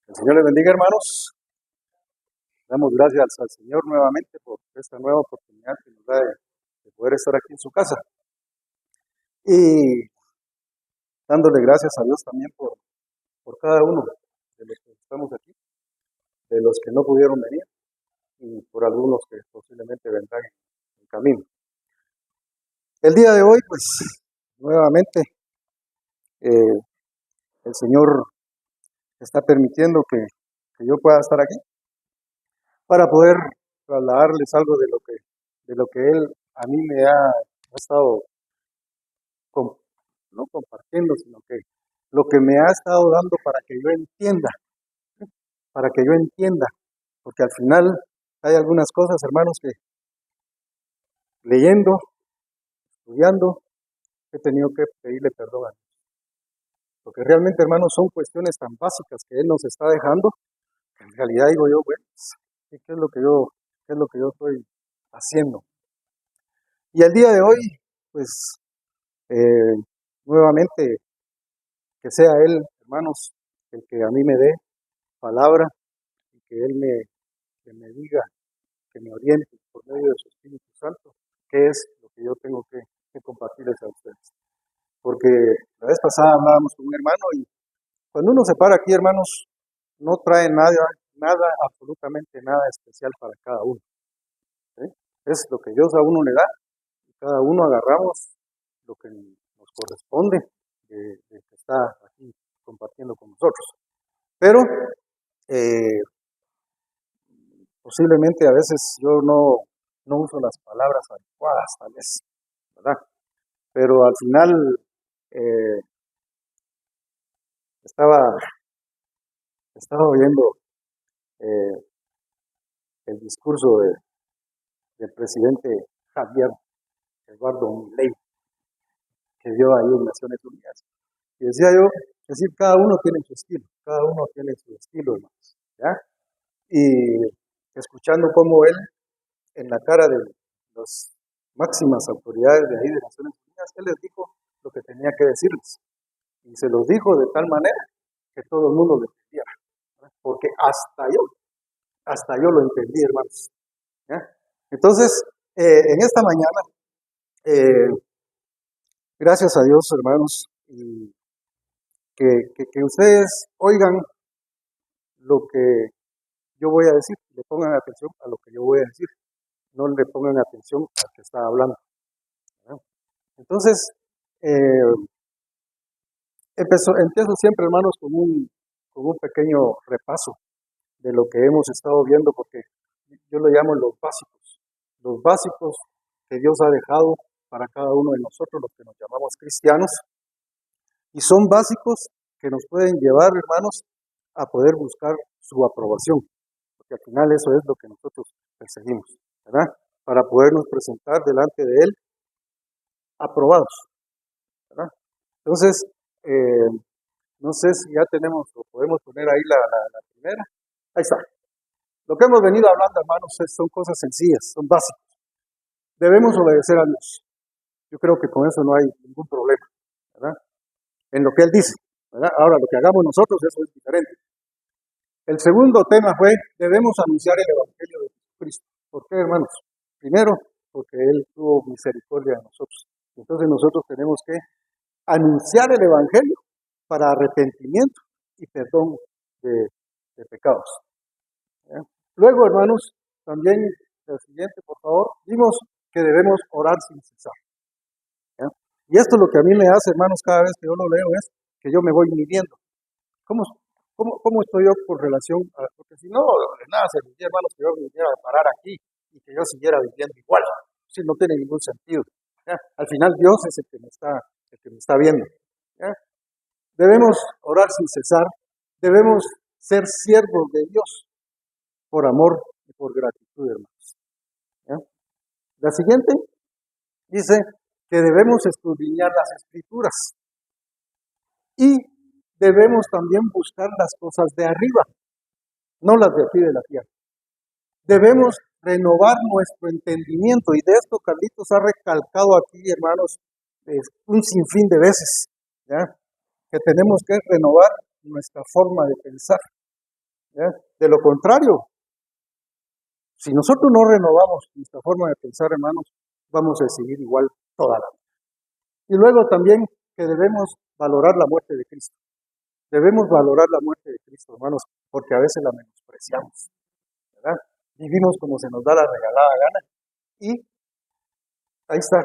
El Señor les bendiga, hermanos. Damos gracias al Señor nuevamente por esta nueva oportunidad que nos da de poder estar aquí en su casa. Y dándole gracias a Dios también por cada uno de los que estamos aquí, de los que no pudieron venir y por algunos que posiblemente vendrán en camino. El día de hoy, pues, nuevamente, el Señor está permitiendo que yo pueda estar aquí para poder trasladarles algo de lo que Él a mí me ha estado no compartiendo, sino que lo que me ha estado dando para que yo entienda, porque al final hay algunas cosas, hermanos, que leyendo, estudiando, he tenido que pedirle perdón a Dios. Porque realmente, hermanos, son cuestiones tan básicas que Él nos está dejando, que en realidad digo yo, bueno, ¿qué es lo que yo estoy haciendo? Y el día de hoy, pues, nuevamente, que sea Él, hermanos, el que a mí me dé palabra y que Él me diga, que me oriente por medio de su Espíritu Santo, qué es lo que yo tengo que compartirles a ustedes. Porque la vez pasada hablábamos con un hermano y cuando uno se para aquí, hermanos, no trae nada, absolutamente nada especial para cada uno. ¿Sí? Es lo que Dios a uno le da y cada uno agarramos lo que nos corresponde de que está aquí compartiendo con nosotros. Pero posiblemente a veces yo no uso las palabras adecuadas, tal vez, ¿verdad? Pero al final estaba oyendo el discurso del presidente Javier Eduardo Milei, que dio ahí en Naciones Unidas. Y decía yo, es decir, cada uno tiene su estilo, hermanos, ¿ya? Y escuchando cómo él, en la cara de las máximas autoridades de ahí de Naciones Unidas, él les dijo lo que tenía que decirles. Y se los dijo de tal manera que todo el mundo lo entendiera. Porque hasta yo lo entendí, hermanos. ¿Ya? Entonces, en esta mañana, gracias a Dios, hermanos, y que ustedes oigan lo que yo voy a decir, le pongan atención a lo que yo voy a decir, no le pongan atención al que está hablando. ¿Ya? Entonces, empiezo siempre, hermanos, con un pequeño repaso de lo que hemos estado viendo, porque yo lo llamo los básicos que Dios ha dejado para cada uno de nosotros, los que nos llamamos cristianos, y son básicos que nos pueden llevar, hermanos, a poder buscar su aprobación, porque al final eso es lo que nosotros perseguimos, ¿verdad? Para podernos presentar delante de Él aprobados, ¿verdad? Entonces, no sé si ya tenemos o podemos poner ahí la primera. Ahí está. Lo que hemos venido hablando, hermanos, son cosas sencillas, son básicas. Debemos obedecer a Dios. Yo creo que con eso no hay ningún problema, ¿verdad? En lo que Él dice, ¿verdad? Ahora, lo que hagamos nosotros, eso es diferente. El segundo tema fue, debemos anunciar el Evangelio de Jesucristo. ¿Por qué, hermanos? Primero, porque Él tuvo misericordia de nosotros. Entonces nosotros tenemos que anunciar el Evangelio para arrepentimiento y perdón de pecados. ¿Ya? Luego, hermanos, también el siguiente, por favor, vimos que debemos orar sin cesar. ¿Ya? Y esto lo que a mí me hace, hermanos, cada vez que yo lo leo es que yo me voy midiendo. ¿Cómo estoy yo por relación a...? Porque si no, de nada serviría, hermanos, que yo viniera a parar aquí y que yo siguiera viviendo igual. Si no tiene ningún sentido. ¿Ya? Al final Dios es el que me está viendo. ¿Ya? Debemos orar sin cesar. Debemos ser siervos de Dios por amor y por gratitud, hermanos. ¿Ya? La siguiente dice que debemos escudriñar las Escrituras y debemos también buscar las cosas de arriba, no las de aquí de la tierra. Debemos renovar nuestro entendimiento, y de esto Carlitos ha recalcado aquí, hermanos, un sinfín de veces, ¿ya? Que tenemos que renovar nuestra forma de pensar. ¿ya? De lo contrario, si nosotros no renovamos nuestra forma de pensar, hermanos, vamos a seguir igual toda la vida. Y luego también que debemos valorar la muerte de Cristo. Debemos valorar la muerte de Cristo, hermanos, porque a veces la menospreciamos, ¿verdad? Vivimos como se nos da la regalada gana y ahí está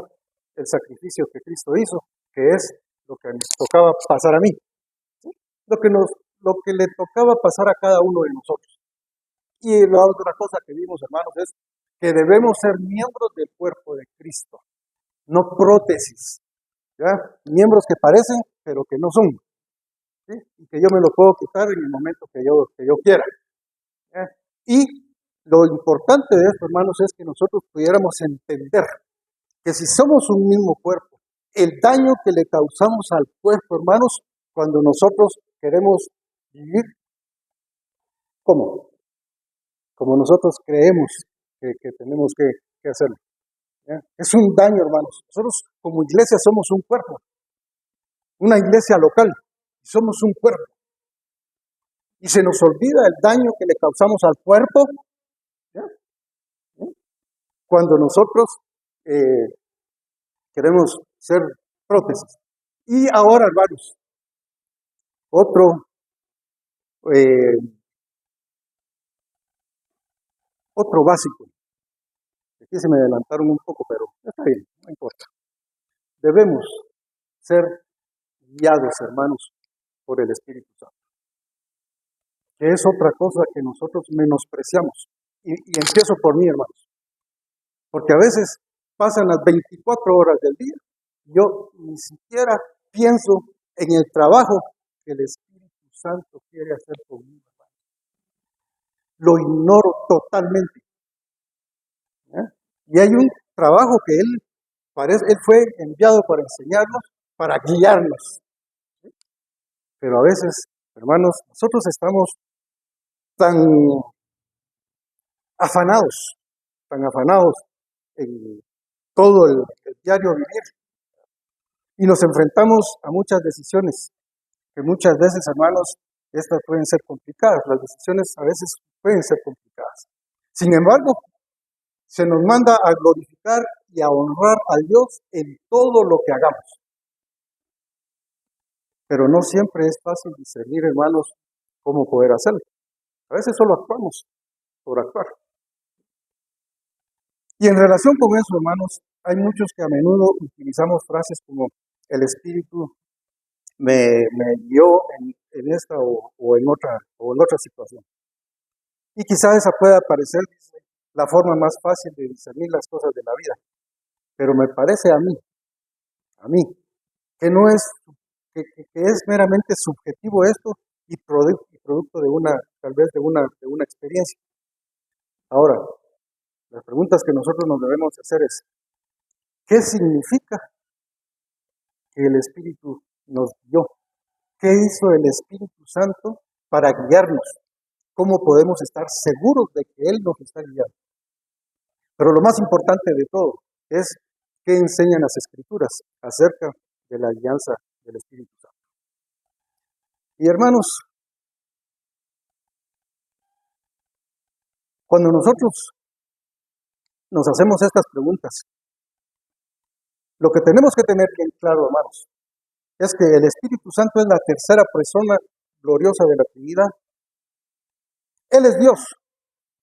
el sacrificio que Cristo hizo, que es lo que nos tocaba pasar a mí, ¿sí? Lo que le tocaba pasar a cada uno de nosotros. Y la otra cosa que vimos, hermanos, es que debemos ser miembros del cuerpo de Cristo, no prótesis, ¿ya? Miembros que parecen, pero que no son, ¿sí? Y que yo me lo puedo quitar en el momento que yo quiera, ¿ya? Y lo importante de esto, hermanos, es que nosotros pudiéramos entender que si somos un mismo cuerpo, el daño que le causamos al cuerpo, hermanos, cuando nosotros queremos vivir, ¿cómo? Como nosotros creemos que tenemos que hacerlo, ¿ya? Es un daño, hermanos. Nosotros como iglesia somos un cuerpo, una iglesia local, somos un cuerpo. Y se nos olvida el daño que le causamos al cuerpo, ¿ya? Cuando nosotros queremos ser prótesis. Y ahora, hermanos, otro, eh, otro básico. Aquí se me adelantaron un poco, pero está bien, no importa. Debemos ser guiados, hermanos, por el Espíritu Santo, que es otra cosa que nosotros menospreciamos. Y empiezo por mí, hermanos, porque a veces pasan las 24 horas del día, yo ni siquiera pienso en el trabajo que el Espíritu Santo quiere hacer conmigo, hermanos. Lo ignoro totalmente, ¿ya? Y hay un trabajo que él fue enviado para enseñarnos, para guiarnos, ¿sí? Pero a veces, hermanos, nosotros estamos tan afanados, en todo el diario vivir. Y nos enfrentamos a muchas decisiones, que muchas veces, hermanos, estas pueden ser complicadas. Las decisiones a veces pueden ser complicadas. Sin embargo, se nos manda a glorificar y a honrar a Dios en todo lo que hagamos. Pero no siempre es fácil discernir, hermanos, cómo poder hacerlo. A veces solo actuamos por actuar. Y en relación con eso, hermanos, hay muchos que a menudo utilizamos frases como el Espíritu me guió en esta o en otra situación. Y quizás esa pueda parecer la forma más fácil de discernir las cosas de la vida. Pero me parece a mí, que no es, que es meramente subjetivo esto y producto de tal vez de una experiencia. Ahora, las preguntas que nosotros nos debemos hacer es, ¿qué significa que el Espíritu nos dio? ¿Qué hizo el Espíritu Santo para guiarnos? ¿Cómo podemos estar seguros de que Él nos está guiando? Pero lo más importante de todo es qué enseñan las Escrituras acerca de la guianza del Espíritu Santo. Y hermanos, cuando nosotros nos hacemos estas preguntas, lo que tenemos que tener bien claro, hermanos, es que el Espíritu Santo es la tercera persona gloriosa de la Trinidad. Él es Dios,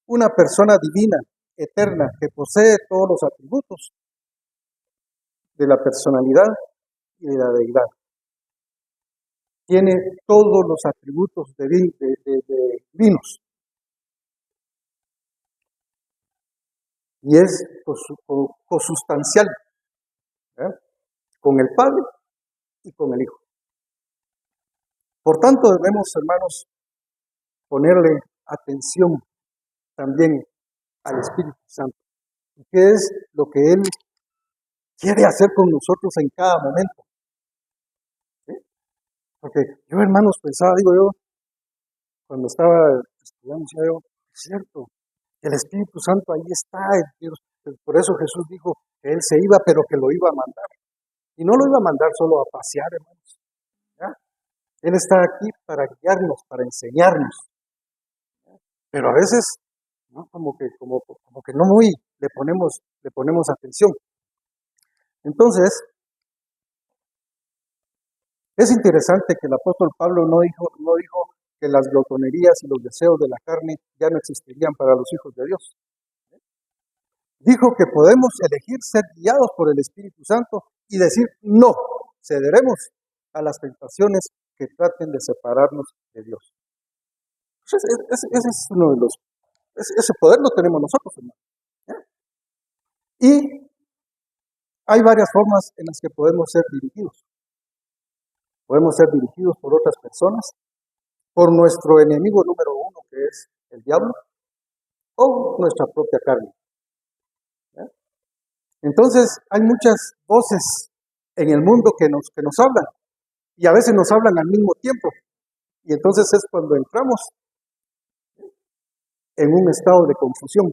una persona divina, eterna, que posee todos los atributos de la personalidad y de la deidad. Tiene todos los atributos divinos. Y es cosustancial, ¿eh? Con el Padre y con el Hijo. Por tanto, debemos, hermanos, ponerle atención también al Espíritu Santo. ¿Y qué es lo que Él quiere hacer con nosotros en cada momento? ¿Sí? Porque yo, hermanos, pensaba, digo yo, cuando estaba estudiando, decía yo, es cierto, el Espíritu Santo ahí está. Por eso Jesús dijo que Él se iba, pero que lo iba a mandar. Y no lo iba a mandar solo a pasear, hermanos, ¿ya? Él está aquí para guiarnos, para enseñarnos. pero a veces, ¿no? Como que no muy le ponemos atención. Entonces, es interesante que el apóstol Pablo no dijo que las glotonerías y los deseos de la carne ya no existirían para los hijos de Dios. Dijo que podemos elegir ser guiados por el Espíritu Santo y decir no, cederemos a las tentaciones que traten de separarnos de Dios. Ese es uno de ese poder lo tenemos nosotros, hermano. Y hay varias formas en las que podemos ser dirigidos. Podemos ser dirigidos por otras personas, por nuestro enemigo número uno, que es el diablo, o nuestra propia carne. Entonces, hay muchas voces en el mundo que nos hablan, y a veces nos hablan al mismo tiempo. Y entonces es cuando entramos en un estado de confusión.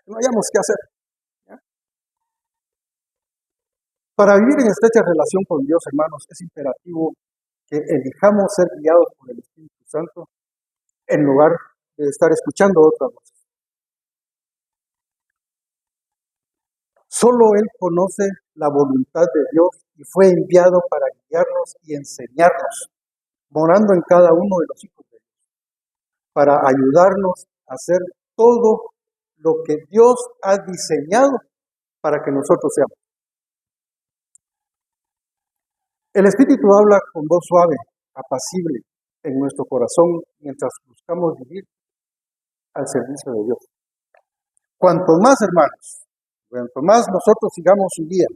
No hayamos qué hacer. Para vivir en estrecha relación con Dios, hermanos, es imperativo que elijamos ser guiados por el Espíritu Santo en lugar de estar escuchando otras voces. Solo Él conoce la voluntad de Dios y fue enviado para guiarnos y enseñarnos, morando en cada uno de los hijos de Dios, para ayudarnos a hacer todo lo que Dios ha diseñado para que nosotros seamos. El Espíritu habla con voz suave, apacible en nuestro corazón mientras buscamos vivir al servicio de Dios. Cuanto más, hermanos, cuanto más nosotros sigamos su guía,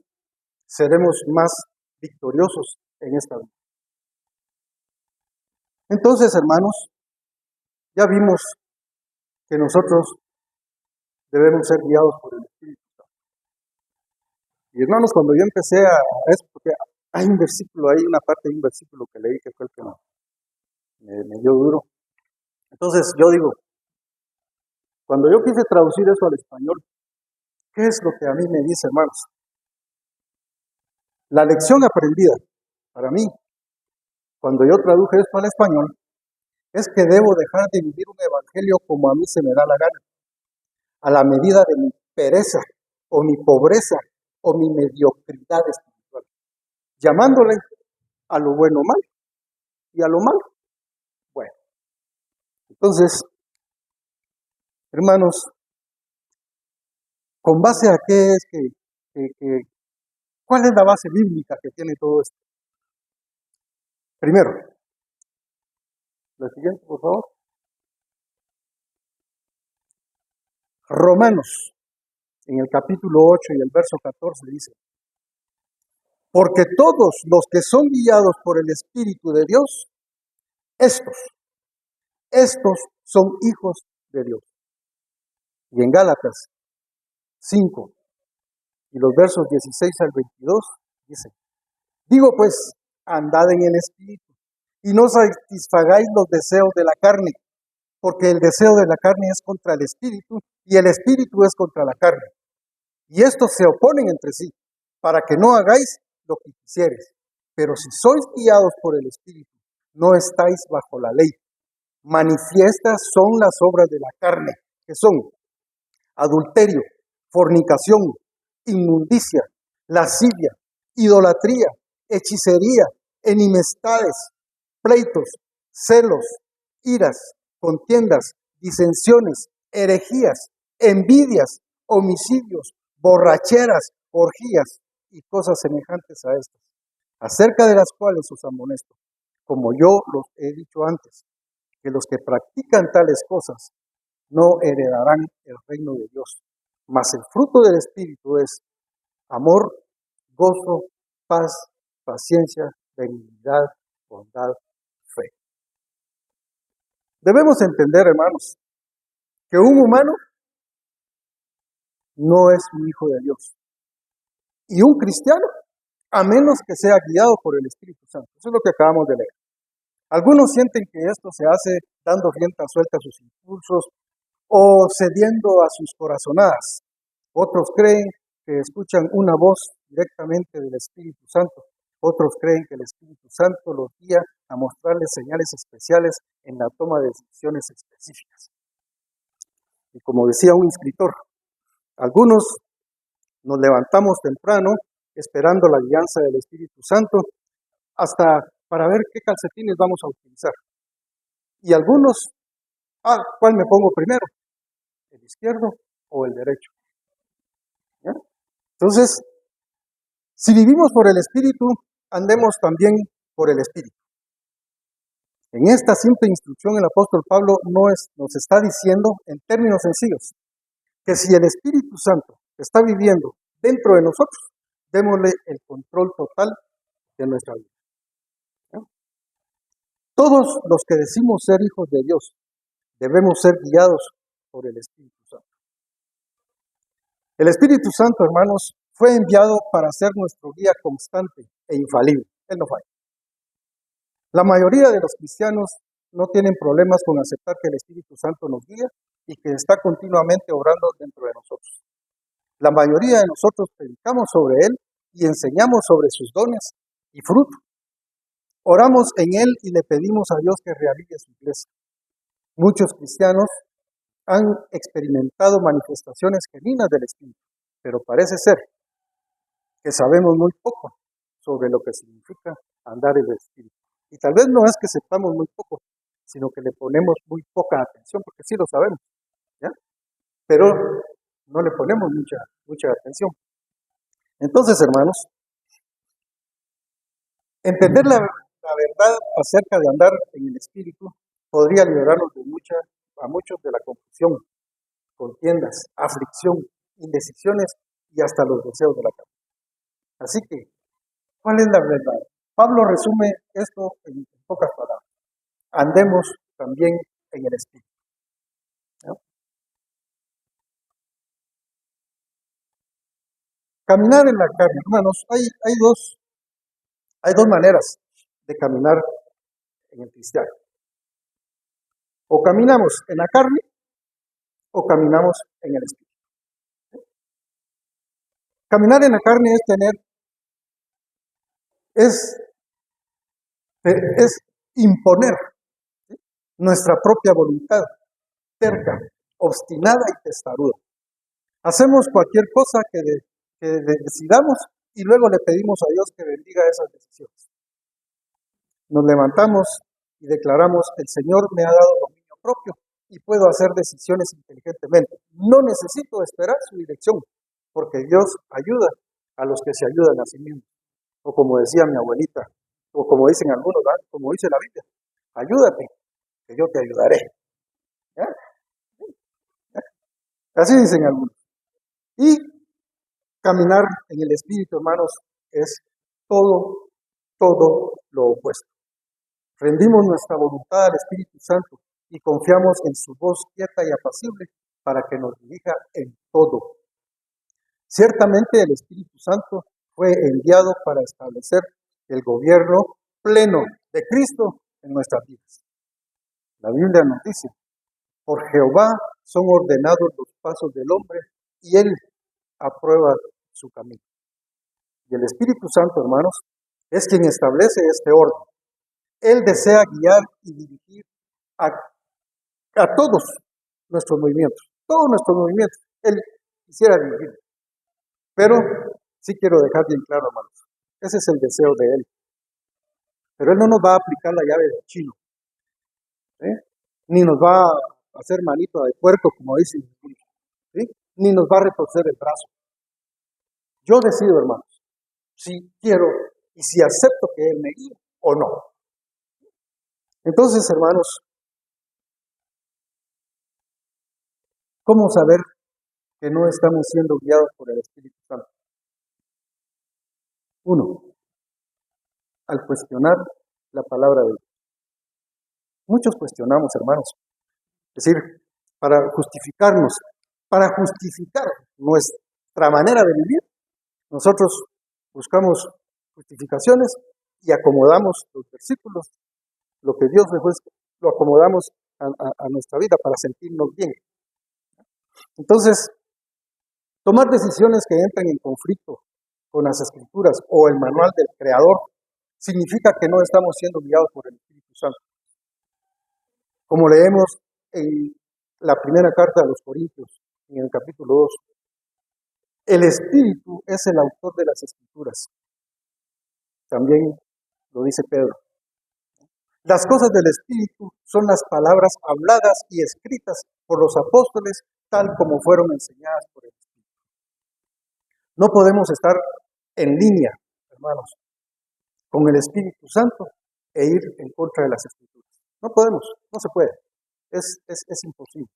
seremos más victoriosos en esta vida. Entonces, hermanos, ya vimos que nosotros debemos ser guiados por el Espíritu Santo. Y hermanos, cuando yo empecé a eso, porque hay un versículo, hay una parte de un versículo que leí que fue el que me dio duro. Entonces yo digo, cuando yo quise traducir eso al español, ¿qué es lo que a mí me dice, hermanos? La lección aprendida para mí, cuando yo traduje esto al español, es que debo dejar de vivir un evangelio como a mí se me da la gana, a la medida de mi pereza, o mi pobreza, o mi mediocridad espiritual, llamándole a lo bueno mal y a lo malo bueno. Entonces, hermanos, ¿con base a qué es cuál es la base bíblica que tiene todo esto? Primero, la siguiente, por favor. Romanos, en el capítulo 8 y el verso 14 dice, porque todos los que son guiados por el Espíritu de Dios, estos son hijos de Dios. Y en Gálatas 5 y los versos 16 al 22 dice, digo pues, andad en el Espíritu y no satisfagáis los deseos de la carne, porque el deseo de la carne es contra el Espíritu y el Espíritu es contra la carne. Y estos se oponen entre sí, para que no hagáis lo que quisieres. Pero si sois guiados por el Espíritu, no estáis bajo la ley. Manifiestas son las obras de la carne, que son adulterio, fornicación, inmundicia, lascivia, idolatría, hechicería, enemistades, pleitos, celos, iras, contiendas, disensiones, herejías, envidias, homicidios, borracheras, orgías y cosas semejantes a estas, acerca de las cuales os amonesto, como yo los he dicho antes, que los que practican tales cosas no heredarán el reino de Dios. Mas el fruto del Espíritu es amor, gozo, paz, paciencia, benignidad, bondad, fe. Debemos entender, hermanos, que un humano no es un hijo de Dios. Y un cristiano, a menos que sea guiado por el Espíritu Santo. Eso es lo que acabamos de leer. Algunos sienten que esto se hace dando rienda suelta a sus impulsos o cediendo a sus corazonadas. Otros creen que escuchan una voz directamente del Espíritu Santo. Otros creen que el Espíritu Santo los guía a mostrarles señales especiales en la toma de decisiones específicas. Y como decía un escritor, algunos nos levantamos temprano esperando la guianza del Espíritu Santo hasta para ver qué calcetines vamos a utilizar. Y algunos, ¿cuál me pongo primero? ¿El izquierdo o el derecho? ¿Ya? Entonces, si vivimos por el Espíritu, andemos también por el Espíritu. En esta simple instrucción el apóstol Pablo nos está diciendo en términos sencillos que si el Espíritu Santo está viviendo dentro de nosotros, démosle el control total de nuestra vida. ¿Ya? Todos los que decimos ser hijos de Dios debemos ser guiados por el Espíritu Santo. El Espíritu Santo, hermanos, fue enviado para ser nuestro guía constante e infalible. Él no falla. La mayoría de los cristianos no tienen problemas con aceptar que el Espíritu Santo nos guía y que está continuamente obrando dentro de nosotros. La mayoría de nosotros predicamos sobre Él y enseñamos sobre sus dones y fruto. Oramos en Él y le pedimos a Dios que realice su iglesia. Muchos cristianos han experimentado manifestaciones genuinas del Espíritu, pero parece ser que sabemos muy poco sobre lo que significa andar en el Espíritu. Y tal vez no es que sepamos muy poco, sino que le ponemos muy poca atención, porque sí lo sabemos, ¿ya? Pero no le ponemos mucha atención. Entonces, hermanos, entender la verdad acerca de andar en el Espíritu podría liberarnos a muchos de la confusión, contiendas, aflicción, indecisiones y hasta los deseos de la carne. Así que, ¿cuál es la verdad? Pablo resume esto en pocas palabras. Andemos también en el Espíritu. ¿No? Caminar en la carne, hermanos, hay dos maneras de caminar en el cristiano. O caminamos en la carne o caminamos en el Espíritu. Caminar en la carne es imponer nuestra propia voluntad, terca, obstinada y testaruda. Hacemos cualquier cosa que decidamos y luego le pedimos a Dios que bendiga esas decisiones. Nos levantamos y declaramos: el Señor me ha dado dominio propio y puedo hacer decisiones inteligentemente. No necesito esperar su dirección, porque Dios ayuda a los que se ayudan a sí mismos. O como decía mi abuelita, o como dicen algunos, ¿verdad? Como dice la Biblia: ayúdate, que yo te ayudaré. ¿Ya? Así dicen algunos. Y caminar en el Espíritu, hermanos, es todo lo opuesto. Rendimos nuestra voluntad al Espíritu Santo y confiamos en su voz quieta y apacible para que nos dirija en todo. Ciertamente el Espíritu Santo fue enviado para establecer el gobierno pleno de Cristo en nuestras vidas. La Biblia nos dice: por Jehová son ordenados los pasos del hombre y él aprueba su camino. Y el Espíritu Santo, hermanos, es quien establece este orden. Él desea guiar y dirigir a todos nuestros movimientos, Él quisiera dirigir. Pero sí quiero dejar bien claro, hermanos, ese es el deseo de Él. Pero Él no nos va a aplicar la llave del chino, ni nos va a hacer manito de puerco, como dicen, ¿sí? Ni nos va a retorcer el brazo. Yo decido, hermanos, si quiero y si acepto que Él me guíe o no. Entonces, hermanos, ¿cómo saber que no estamos siendo guiados por el Espíritu Santo? 1. Al cuestionar la palabra de Dios. Muchos cuestionamos, hermanos. Es decir, para justificar nuestra manera de vivir, nosotros buscamos justificaciones y acomodamos los versículos, lo que Dios dejó, lo acomodamos a nuestra vida para sentirnos bien. Entonces, tomar decisiones que entren en conflicto con las Escrituras o el manual del Creador significa que no estamos siendo guiados por el Espíritu Santo. Como leemos en la primera carta a los Corintios, en el capítulo 2. El Espíritu es el autor de las Escrituras. También lo dice Pedro. Las cosas del Espíritu son las palabras habladas y escritas por los apóstoles, tal como fueron enseñadas por el Espíritu. No podemos estar en línea, hermanos, con el Espíritu Santo e ir en contra de las Escrituras. No podemos, no se puede. Es imposible.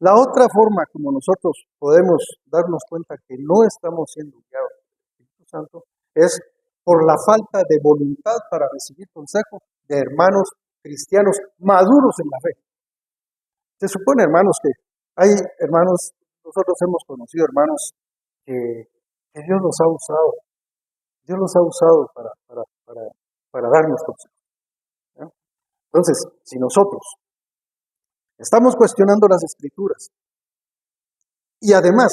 La otra forma como nosotros podemos darnos cuenta que no estamos siendo guiados por el Espíritu Santo es por la falta de voluntad para recibir consejo de hermanos cristianos maduros en la fe. Se supone, hermanos, que hay hermanos, nosotros hemos conocido hermanos que Dios los ha usado. Dios los ha usado para darnos consejos, ¿no? Entonces, si nosotros estamos cuestionando las Escrituras y además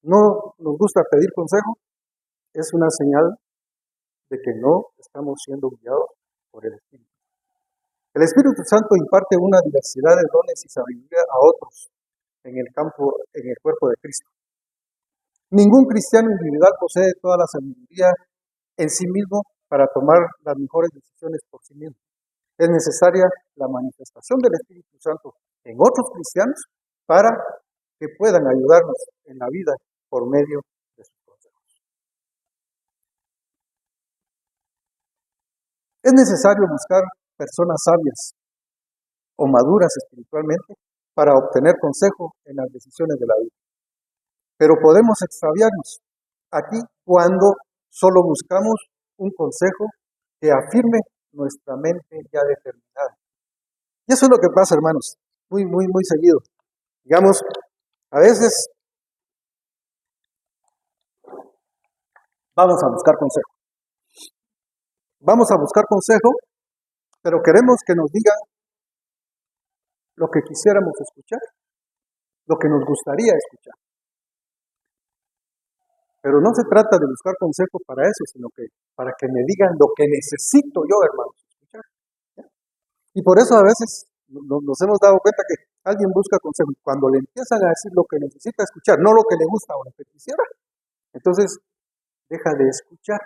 no nos gusta pedir consejo, es una señal de que no estamos siendo guiados por el Espíritu. El Espíritu Santo imparte una diversidad de dones y sabiduría a otros en el cuerpo de Cristo. Ningún cristiano individual posee toda la sabiduría en sí mismo para tomar las mejores decisiones por sí mismo. Es necesaria la manifestación del Espíritu Santo en otros cristianos para que puedan ayudarnos en la vida por medio de sus consejos. Es necesario buscar personas sabias o maduras espiritualmente para obtener consejo en las decisiones de la vida. Pero podemos extraviarnos aquí cuando solo buscamos un consejo que afirme nuestra mente ya determinada. Y eso es lo que pasa, hermanos, muy seguido. Digamos, a veces vamos a buscar consejo. Vamos a buscar consejo, pero queremos que nos digan lo que quisiéramos escuchar, lo que nos gustaría escuchar. Pero no se trata de buscar consejo para eso, sino que para que me digan lo que necesito yo, hermanos, escuchar. Y por eso a veces nos hemos dado cuenta que alguien busca consejo. Cuando le empiezan a decir lo que necesita escuchar, no lo que le gusta o lo que quisiera, entonces deja de escuchar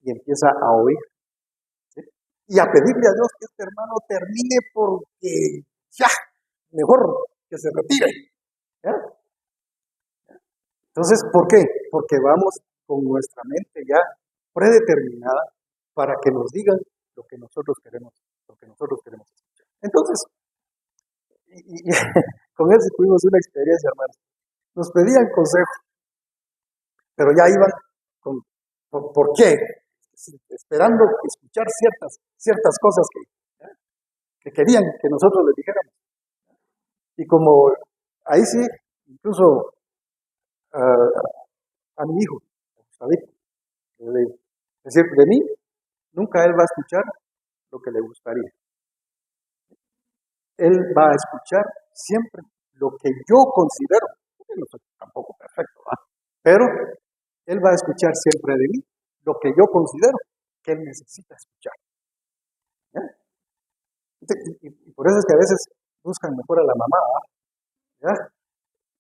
y empieza a oír. ¿Sí? Y a pedirle a Dios que este hermano termine porque ya, mejor que se retire. ¿Ya? Entonces, ¿por qué? Porque vamos con nuestra mente ya predeterminada para que nos digan lo que nosotros queremos escuchar. Entonces, con eso tuvimos una experiencia, hermanos. Nos pedían consejo, pero ya iban ¿por qué? Esperando escuchar ciertas cosas que querían que nosotros les dijéramos. Y como ahí sí, incluso a mi hijo, David, es decir, de mí, nunca él va a escuchar lo que le gustaría. Él va a escuchar siempre lo que yo considero, porque no soy tampoco perfecto, ¿verdad? Pero él va a escuchar siempre de mí lo que yo considero que él necesita escuchar. ¿Ya? Y por eso es que a veces buscan mejor a la mamá, ¿verdad?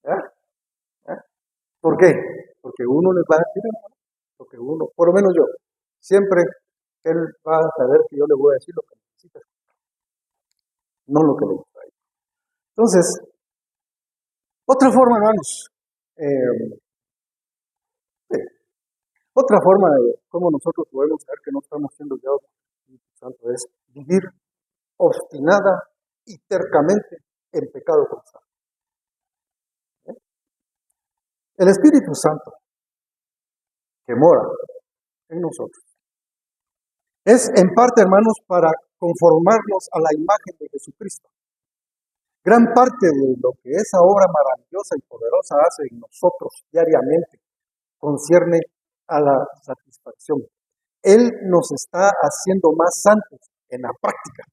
¿Ya? ¿Ya? ¿Por qué? Porque uno les va a decir, porque uno, por lo menos yo, siempre él va a saber que yo le voy a decir lo que necesita escuchar, no lo que le gusta a él. Entonces, otra forma, hermanos, sí, otra forma de cómo nosotros podemos saber que no estamos siendo guiados por el Espíritu Santo es vivir obstinada y tercamente en pecado constante. El Espíritu Santo que mora en nosotros es en parte, hermanos, para conformarnos a la imagen de Jesucristo. Gran parte de lo que esa obra maravillosa y poderosa hace en nosotros diariamente concierne a la satisfacción. Él nos está haciendo más santos en la práctica.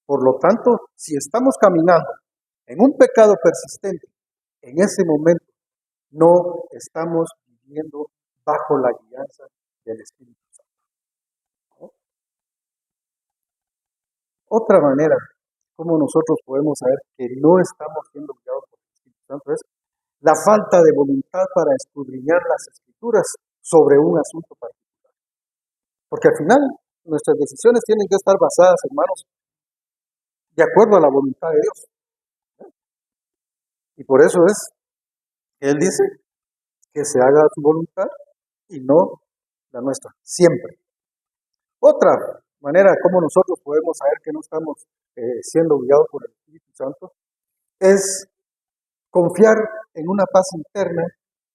Por lo tanto, si estamos caminando en un pecado persistente, en ese momento no estamos viviendo bajo la guianza del Espíritu Santo. ¿No? Otra manera cómo nosotros podemos saber que no estamos siendo guiados por el Espíritu Santo es la falta de voluntad para escudriñar las Escrituras sobre un asunto particular. Porque al final nuestras decisiones tienen que estar basadas, hermanos, de acuerdo a la voluntad de Dios. Y por eso es que Él dice que se haga su voluntad y no la nuestra, siempre. Otra manera como nosotros podemos saber que no estamos siendo guiados por el Espíritu Santo es confiar en una paz interna,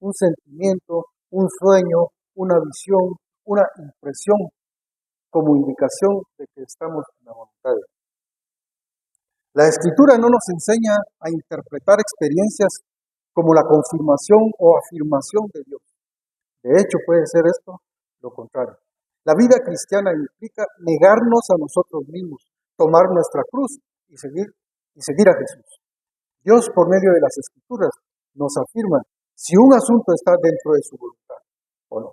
un sentimiento, un sueño, una visión, una impresión como indicación de que estamos en la voluntad de Dios. La Escritura no nos enseña a interpretar experiencias como la confirmación o afirmación de Dios. De hecho, puede ser esto lo contrario. La vida cristiana implica negarnos a nosotros mismos, tomar nuestra cruz y seguir a Jesús. Dios, por medio de las Escrituras, nos afirma si un asunto está dentro de su voluntad o no.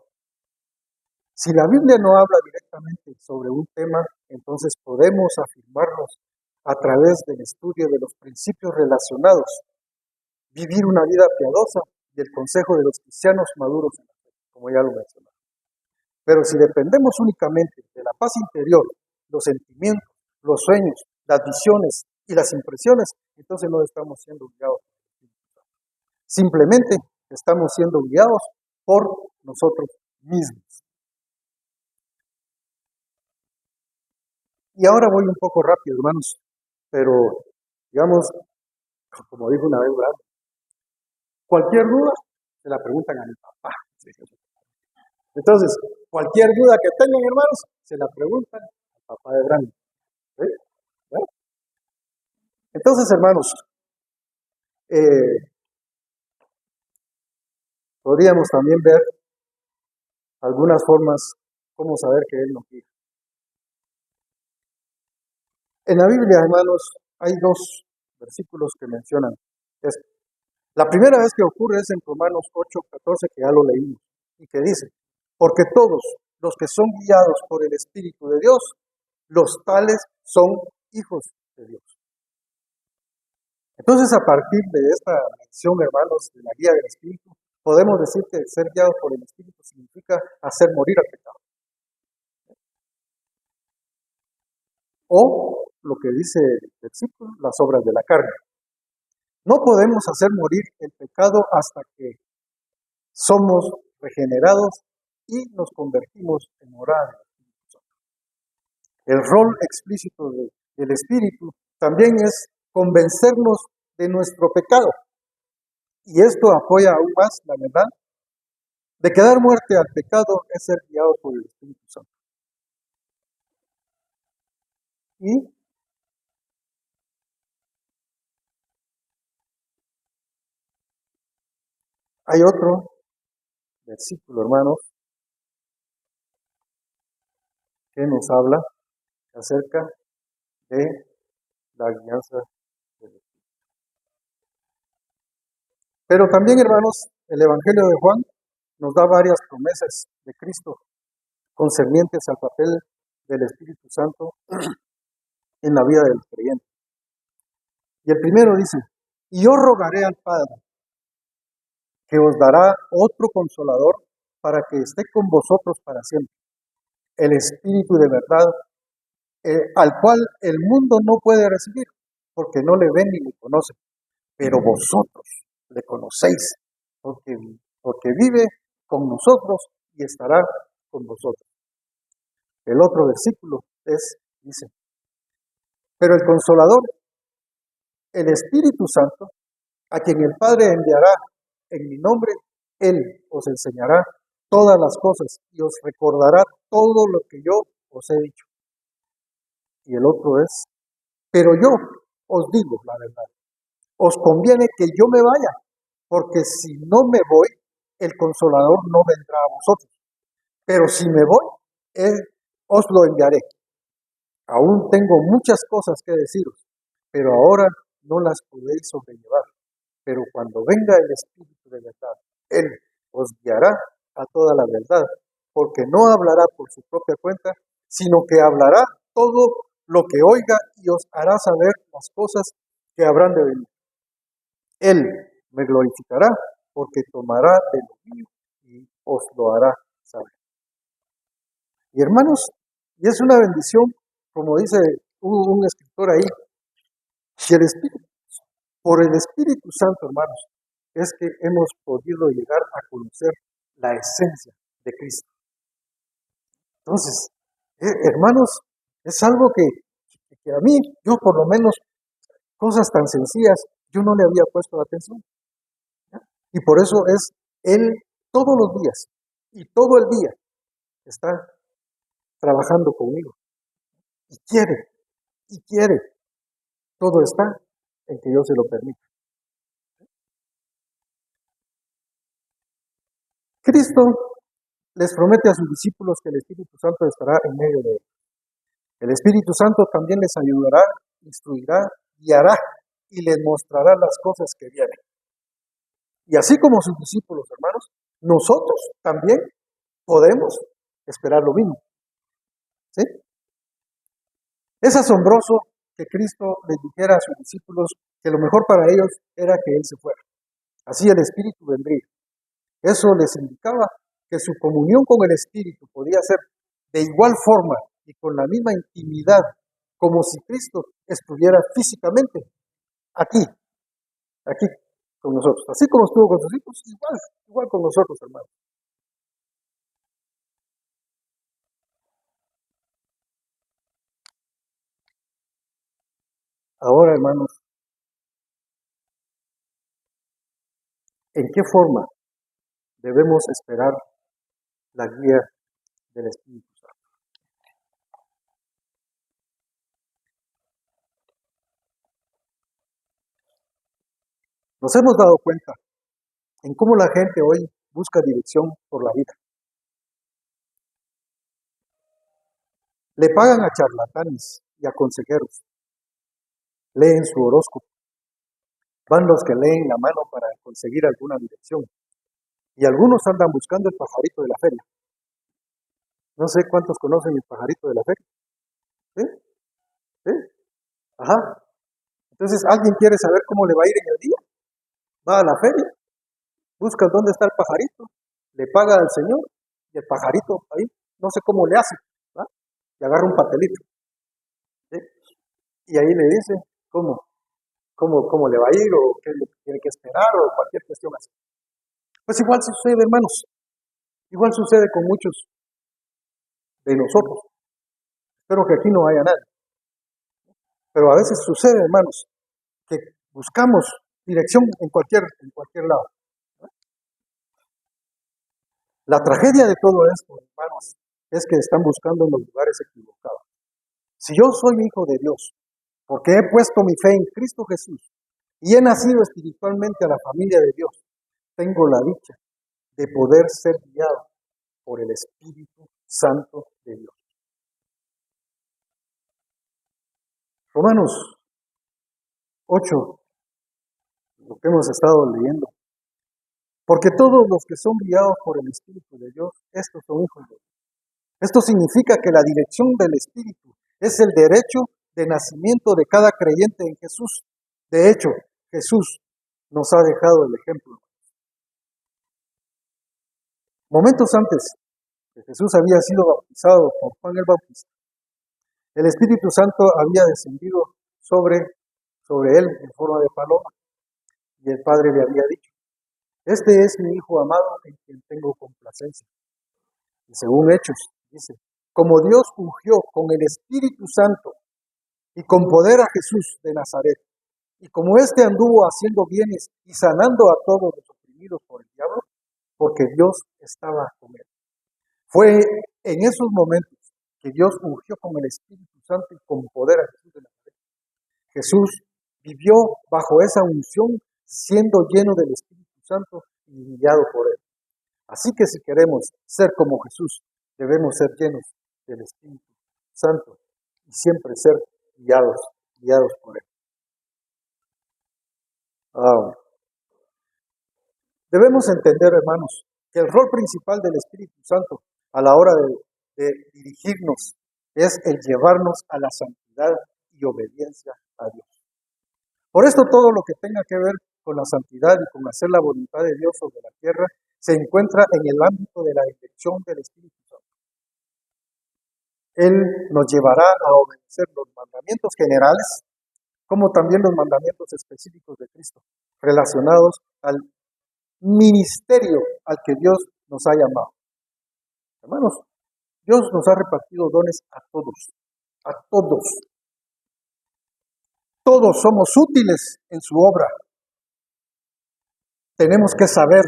Si la Biblia no habla directamente sobre un tema, entonces podemos afirmarnos a través del estudio de los principios relacionados, vivir una vida piadosa y el consejo de los cristianos maduros, como ya lo mencioné. Pero si dependemos únicamente de la paz interior, los sentimientos, los sueños, las visiones y las impresiones, entonces no estamos siendo guiados. Simplemente estamos siendo guiados por nosotros mismos. Y ahora voy un poco rápido, hermanos, pero digamos, como dijo una vez Brad, cualquier duda se la preguntan a mi papá. Entonces, cualquier duda que tengan, hermanos, se la preguntan al papá de Brandon. ¿Sí? ¿Sí? Entonces, hermanos, podríamos también ver algunas formas cómo saber que Él nos guía. En la Biblia, hermanos, hay dos versículos que mencionan esto. La primera vez que ocurre es en Romanos 8:14, que ya lo leímos, y que dice, porque todos los que son guiados por el Espíritu de Dios, los tales son hijos de Dios. Entonces, a partir de esta mención, hermanos, de la guía del Espíritu, podemos decir que ser guiado por el Espíritu significa hacer morir al pecado. O lo que dice el versículo, las obras de la carne. No podemos hacer morir el pecado hasta que somos regenerados y nos convertimos en morada del Espíritu Santo. El rol explícito del Espíritu también es convencernos de nuestro pecado. Y esto apoya aún más la verdad de que dar muerte al pecado es ser guiado por el Espíritu Santo. Y hay otro versículo, hermanos, que nos habla acerca de la guianza del Espíritu. Pero también, hermanos, el Evangelio de Juan nos da varias promesas de Cristo concernientes al papel del Espíritu Santo en la vida del creyente. Y el primero dice, y yo rogaré al Padre, que os dará otro consolador para que esté con vosotros para siempre, el Espíritu de verdad, al cual el mundo no puede recibir, porque no le ven ni le conocen, pero vosotros le conocéis, porque vive con nosotros y estará con vosotros. El otro versículo dice, pero el Consolador, el Espíritu Santo, a quien el Padre enviará en mi nombre, Él os enseñará todas las cosas y os recordará todo lo que yo os he dicho. Y el otro es, pero yo os digo la verdad, os conviene que yo me vaya, porque si no me voy, el Consolador no vendrá a vosotros. Pero si me voy, Él os lo enviaré. Aún tengo muchas cosas que deciros, pero ahora no las podéis sobrellevar. Pero cuando venga el Espíritu de verdad, Él os guiará a toda la verdad, porque no hablará por su propia cuenta, sino que hablará todo lo que oiga y os hará saber las cosas que habrán de venir. Él me glorificará, porque tomará de lo mío y os lo hará saber. Y hermanos, y es una bendición, como dice un escritor ahí, si el Espíritu, por el Espíritu Santo, hermanos, es que hemos podido llegar a conocer la esencia de Cristo. Entonces, hermanos, es algo que a mí, yo por lo menos, cosas tan sencillas, yo no le había puesto atención. ¿Ya? Y por eso es Él todos los días y todo el día está trabajando conmigo. Y quiere. Todo está en que yo se lo permita. Cristo les promete a sus discípulos que el Espíritu Santo estará en medio de ellos. El Espíritu Santo también les ayudará, instruirá, guiará y les mostrará las cosas que vienen. Y así como sus discípulos, hermanos, nosotros también podemos esperar lo mismo. ¿Sí? Es asombroso que Cristo les dijera a sus discípulos que lo mejor para ellos era que Él se fuera. Así el Espíritu vendría. Eso les indicaba que su comunión con el Espíritu podía ser de igual forma y con la misma intimidad como si Cristo estuviera físicamente aquí con nosotros. Así como estuvo con sus hijos, igual con nosotros, hermanos. Ahora, hermanos, ¿en qué forma debemos esperar la guía del Espíritu Santo? Nos hemos dado cuenta en cómo la gente hoy busca dirección por la vida. Le pagan a charlatanes y a consejeros. Leen su horóscopo. Van los que leen la mano para conseguir alguna dirección. Y algunos andan buscando el pajarito de la feria. No sé cuántos conocen el pajarito de la feria. ¿Sí? ¿Sí? Ajá. Entonces, ¿alguien quiere saber cómo le va a ir en el día? Va a la feria, busca dónde está el pajarito, le paga al señor y el pajarito ahí, no sé cómo le hace, ¿va? Y agarra un papelito. ¿Sí? Y ahí le dice cómo le va a ir o qué es lo que tiene que esperar o cualquier cuestión así. Pues igual sucede, hermanos. Igual sucede con muchos de nosotros. Espero que aquí no haya nadie. Pero a veces sucede, hermanos, que buscamos dirección en cualquier lado. La tragedia de todo esto, hermanos, es que están buscando en los lugares equivocados. Si yo soy hijo de Dios, porque he puesto mi fe en Cristo Jesús y he nacido espiritualmente a la familia de Dios, tengo la dicha de poder ser guiado por el Espíritu Santo de Dios. Romanos 8, lo que hemos estado leyendo. Porque todos los que son guiados por el Espíritu de Dios, estos son hijos de Dios. Esto significa que la dirección del Espíritu es el derecho de nacimiento de cada creyente en Jesús. De hecho, Jesús nos ha dejado el ejemplo. Momentos antes que Jesús había sido bautizado por Juan el Bautista, el Espíritu Santo había descendido sobre él en forma de paloma y el Padre le había dicho: este es mi Hijo amado en quien tengo complacencia. Y según Hechos, dice: como Dios ungió con el Espíritu Santo y con poder a Jesús de Nazaret, y como éste anduvo haciendo bienes y sanando a todos los oprimidos por el diablo, porque Dios estaba con él. Fue en esos momentos que Dios ungió con el Espíritu Santo y con poder a Jesús de Nazaret. Jesús vivió bajo esa unción, siendo lleno del Espíritu Santo y guiado por él. Así que si queremos ser como Jesús, debemos ser llenos del Espíritu Santo y siempre ser guiados por él. Debemos entender, hermanos, que el rol principal del Espíritu Santo a la hora de dirigirnos es el llevarnos a la santidad y y obediencia a Dios. Por esto todo lo que tenga que ver con la santidad y con hacer la voluntad de Dios sobre la tierra se encuentra en el ámbito de la dirección del Espíritu Santo. Él nos llevará a obedecer los mandamientos generales, como también los mandamientos específicos de Cristo, relacionados al ministerio al que Dios nos ha llamado. Hermanos, Dios nos ha repartido dones a todos, a todos. Todos somos útiles en su obra. Tenemos que saber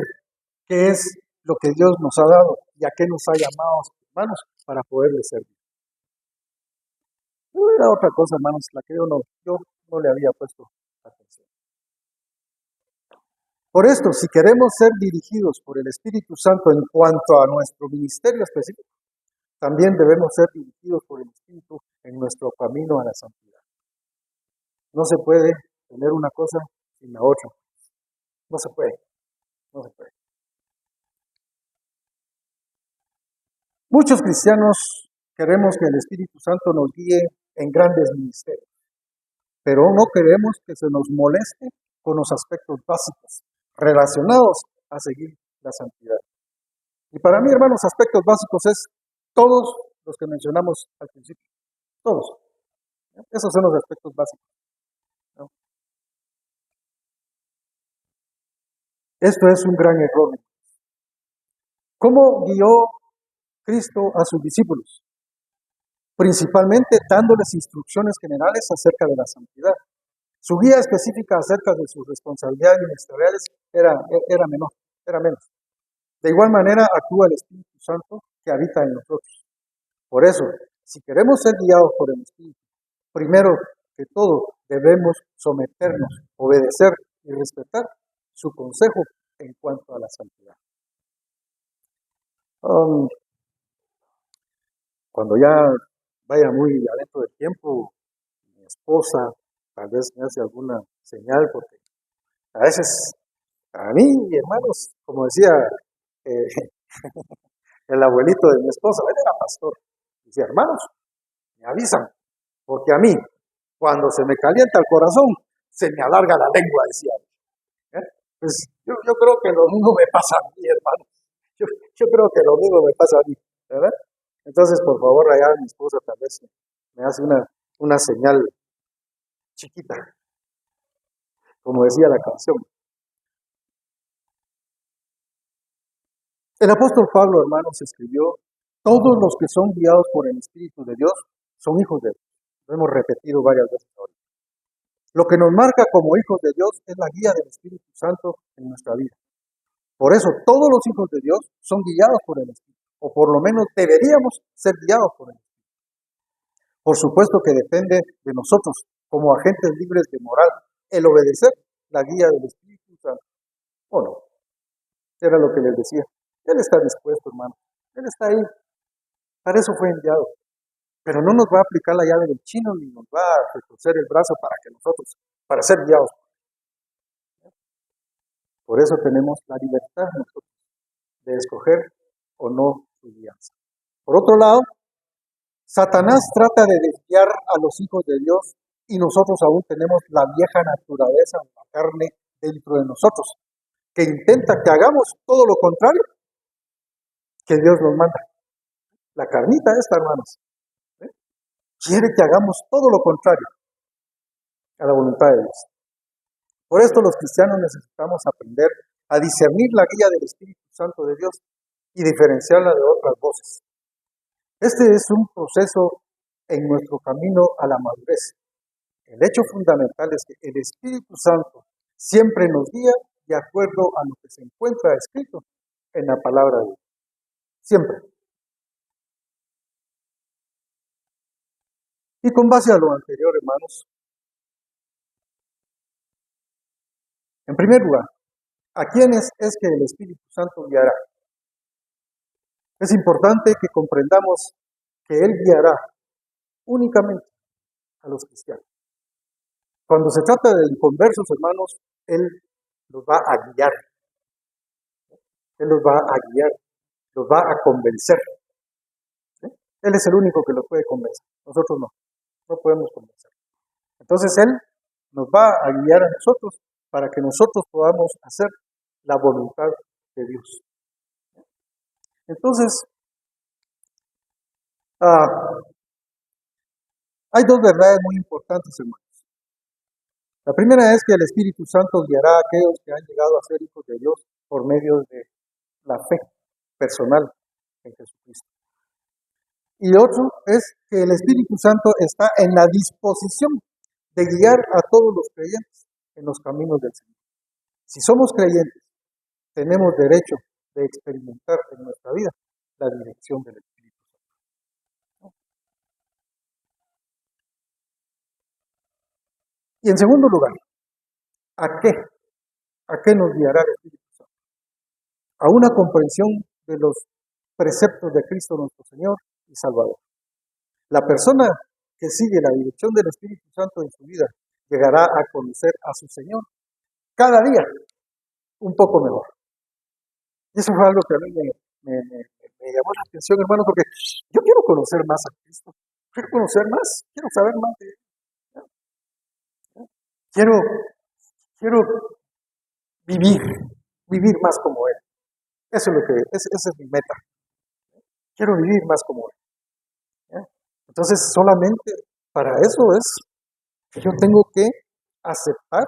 qué es lo que Dios nos ha dado y a qué nos ha llamado, hermanos, para poderle servir. No era otra cosa, hermanos, la que yo no le había puesto atención. Por esto, si queremos ser dirigidos por el Espíritu Santo en cuanto a nuestro ministerio específico, también debemos ser dirigidos por el Espíritu en nuestro camino a la santidad. No se puede tener una cosa sin la otra. No se puede. No se puede. Muchos cristianos queremos que el Espíritu Santo nos guíe en grandes ministerios, pero no queremos que se nos moleste con los aspectos básicos relacionados a seguir la santidad. Y para mí, hermanos, aspectos básicos es todos los que mencionamos al principio. Todos. Esos son los aspectos básicos. ¿No? Esto es un gran error. ¿Cómo guió Cristo a sus discípulos? Principalmente dándoles instrucciones generales acerca de la santidad. Su guía específica acerca de sus responsabilidades ministeriales era menos. De igual manera actúa el Espíritu Santo que habita en nosotros. Por eso, si queremos ser guiados por el Espíritu, primero que todo debemos someternos, obedecer y respetar su consejo en cuanto a la santidad. Cuando ya vaya muy adentro del tiempo, mi esposa tal vez me hace alguna señal, porque a veces, a mí, hermanos, como decía el abuelito de mi esposa, él era pastor, decía, hermanos, me avisan, porque a mí, cuando se me calienta el corazón, se me alarga la lengua, decía. Pues yo creo que lo mismo me pasa a mí, hermano. Yo creo que lo mismo me pasa a mí, ¿verdad? Entonces, por favor, allá mi esposa tal vez me hace una señal chiquita, como decía la canción. El apóstol Pablo, hermanos, escribió, todos los que son guiados por el Espíritu de Dios son hijos de Dios. Lo hemos repetido varias veces ahora. Lo que nos marca como hijos de Dios es la guía del Espíritu Santo en nuestra vida. Por eso, todos los hijos de Dios son guiados por el Espíritu, o por lo menos deberíamos ser guiados por el Espíritu. Por supuesto que depende de nosotros, como agentes libres de moral, el obedecer la guía del Espíritu Santo, ¿o no? Era lo que les decía. Él está dispuesto, hermano. Él está ahí. Para eso fue enviado. Pero no nos va a aplicar la llave del chino, ni nos va a retorcer el brazo para ser guiados. Por eso tenemos la libertad nosotros de escoger o no su guianza. Por otro lado, Satanás trata de desviar a los hijos de Dios y nosotros aún tenemos la vieja naturaleza, la carne dentro de nosotros, que intenta que hagamos todo lo contrario que Dios nos manda. La carnita esta, hermanos, quiere que hagamos todo lo contrario a la voluntad de Dios. Por esto los cristianos necesitamos aprender a discernir la guía del Espíritu Santo de Dios y diferenciarla de otras voces. Este es un proceso en nuestro camino a la madurez. El hecho fundamental es que el Espíritu Santo siempre nos guía de acuerdo a lo que se encuentra escrito en la palabra de Dios. Siempre. Y con base a lo anterior, hermanos, en primer lugar, ¿a quiénes es que el Espíritu Santo guiará? Es importante que comprendamos que Él guiará únicamente a los cristianos. Cuando se trata de inconversos, hermanos, Él los va a guiar. Él los va a guiar, los va a convencer. ¿Sí? Él es el único que los puede convencer. Nosotros no podemos convencer. Entonces Él nos va a guiar a nosotros para que nosotros podamos hacer la voluntad de Dios. Entonces, hay dos verdades muy importantes, hermanos. La primera es que el Espíritu Santo guiará a aquellos que han llegado a ser hijos de Dios por medio de la fe personal en Jesucristo. Y otro es que el Espíritu Santo está en la disposición de guiar a todos los creyentes en los caminos del Señor. Si somos creyentes, tenemos derecho de experimentar en nuestra vida la dirección del Espíritu Santo. Y en segundo lugar, ¿a qué? ¿A qué nos guiará el Espíritu Santo? A una comprensión de los preceptos de Cristo nuestro Señor y Salvador. La persona que sigue la dirección del Espíritu Santo en su vida llegará a conocer a su Señor cada día un poco mejor. Y eso fue algo que a mí me llamó la atención, hermano, porque yo quiero conocer más a Cristo, quiero conocer más, quiero saber más de Él. Quiero vivir más como Él. Eso es esa es mi meta. Quiero vivir más como Él. Entonces, solamente para eso es que yo tengo que aceptar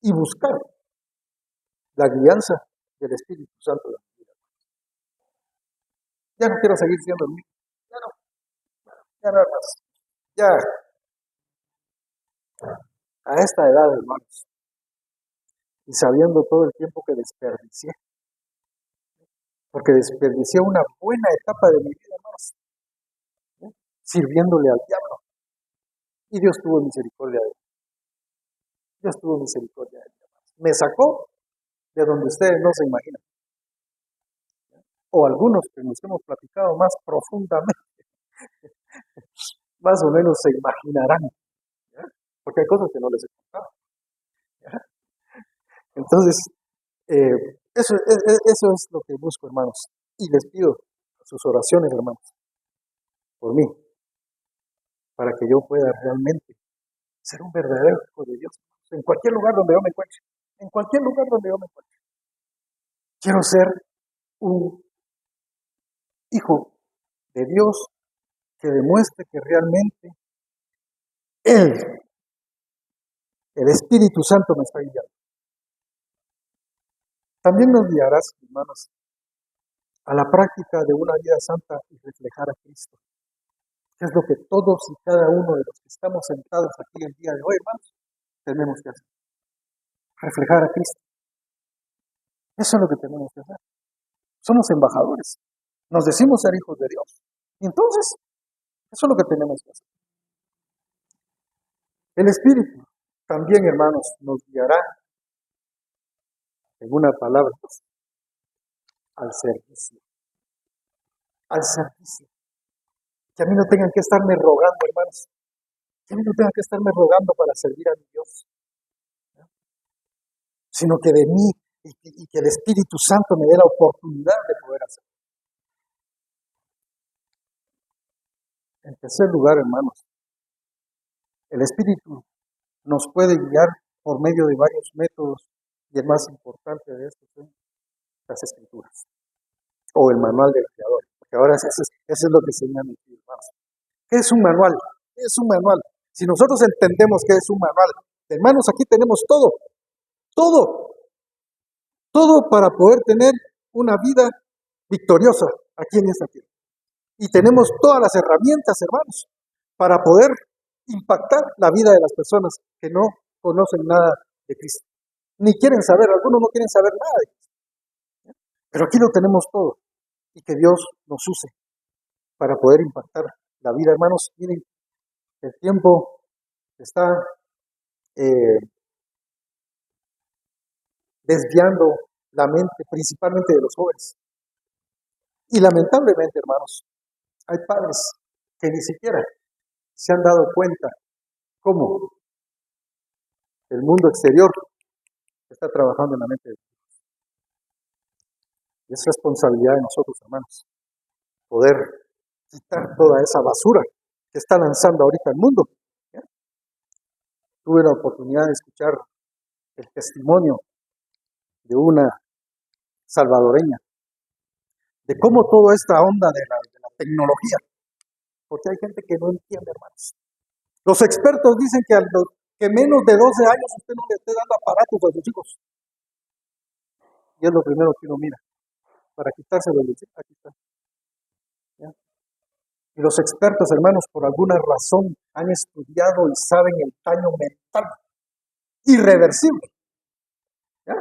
y buscar la guianza del Espíritu Santo de mi vida. Ya no quiero seguir siendo el mismo. Ya nada más. Ya a esta edad, hermanos, y sabiendo todo el tiempo que desperdicié, porque desperdicié una buena etapa de mi vida, hermanos, sirviéndole al diablo. Y Dios tuvo misericordia de él. Dios tuvo misericordia de él. Me sacó de donde ustedes no se imaginan. O algunos que nos hemos platicado más profundamente, más o menos se imaginarán, ¿ya? Porque hay cosas que no les he contado. ¿Ya? Entonces, eso es lo que busco, hermanos. Y les pido sus oraciones, hermanos, por mí, para que yo pueda realmente ser un verdadero hijo de Dios. En cualquier lugar donde yo me encuentre. En cualquier lugar donde yo me encuentre. Quiero ser un hijo de Dios que demuestre que realmente Él, el Espíritu Santo, me está guiando. También nos guiarás, hermanos, a la práctica de una vida santa y reflejar a Cristo. Que es lo que todos y cada uno de los que estamos sentados aquí el día de hoy, hermanos, tenemos que hacer. Reflejar a Cristo. Eso es lo que tenemos que hacer. Somos embajadores. Nos decimos ser hijos de Dios. Y entonces, eso es lo que tenemos que hacer. El Espíritu también, hermanos, nos guiará, en una palabra, al servicio. Al servicio. Que a mí no tengan que estarme rogando, hermanos. Que a mí no tengan que estarme rogando para servir a mi Dios. ¿No? Sino que de mí y que el Espíritu Santo me dé la oportunidad de poder hacerlo. En tercer lugar, hermanos, el Espíritu nos puede guiar por medio de varios métodos y el más importante de estos son las Escrituras o el manual del Creador. Porque ahora eso es lo que se llama, hermanos. ¿Qué es un manual? ¿Qué es un manual? Si nosotros entendemos qué es un manual, hermanos, aquí tenemos todo, todo para poder tener una vida victoriosa aquí en esta tierra. Y tenemos todas las herramientas, hermanos, para poder impactar la vida de las personas que no conocen nada de Cristo. Ni quieren saber, algunos no quieren saber nada de Cristo. Pero aquí lo tenemos todo. Y que Dios nos use para poder impactar la vida, hermanos. Miren, el tiempo está desviando la mente, principalmente de los jóvenes. Y lamentablemente, hermanos, hay padres que ni siquiera se han dado cuenta cómo el mundo exterior está trabajando en la mente de los hijos. Y es responsabilidad de nosotros, hermanos, poder quitar toda esa basura que está lanzando ahorita el mundo, ¿ya? tuve la oportunidad de escuchar el testimonio de una salvadoreña, de cómo toda esta onda de la tecnología, porque hay gente que no entiende, hermanos. Los expertos dicen que menos de 12 años usted no le esté dando aparatos a sus hijos. Y es lo primero que uno mira, para quitárselo de encima. Aquí está. ¿Ya? Y los expertos, hermanos, por alguna razón han estudiado y saben el daño mental irreversible, ¿ya?,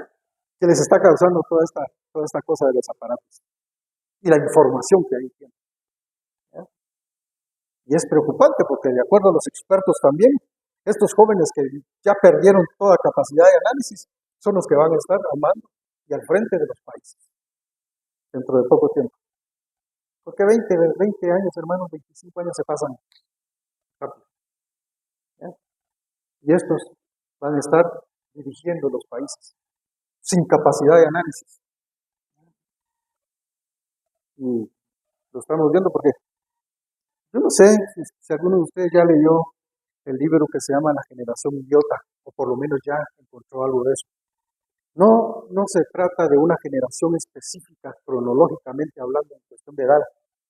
que les está causando toda esta cosa de los aparatos y la información que ahí tienen. ¿Ya? Y es preocupante porque, de acuerdo a los expertos también, estos jóvenes que ya perdieron toda capacidad de análisis son los que van a estar al mando y al frente de los países dentro de poco tiempo. Porque 20 años, hermanos, 25 años se pasan rápido. ¿Ya? Y estos van a estar dirigiendo los países sin capacidad de análisis. Y lo estamos viendo porque yo no sé si alguno de ustedes ya leyó el libro que se llama La generación idiota, o por lo menos ya encontró algo de eso. No se trata de una generación específica, cronológicamente hablando, en cuestión de edad,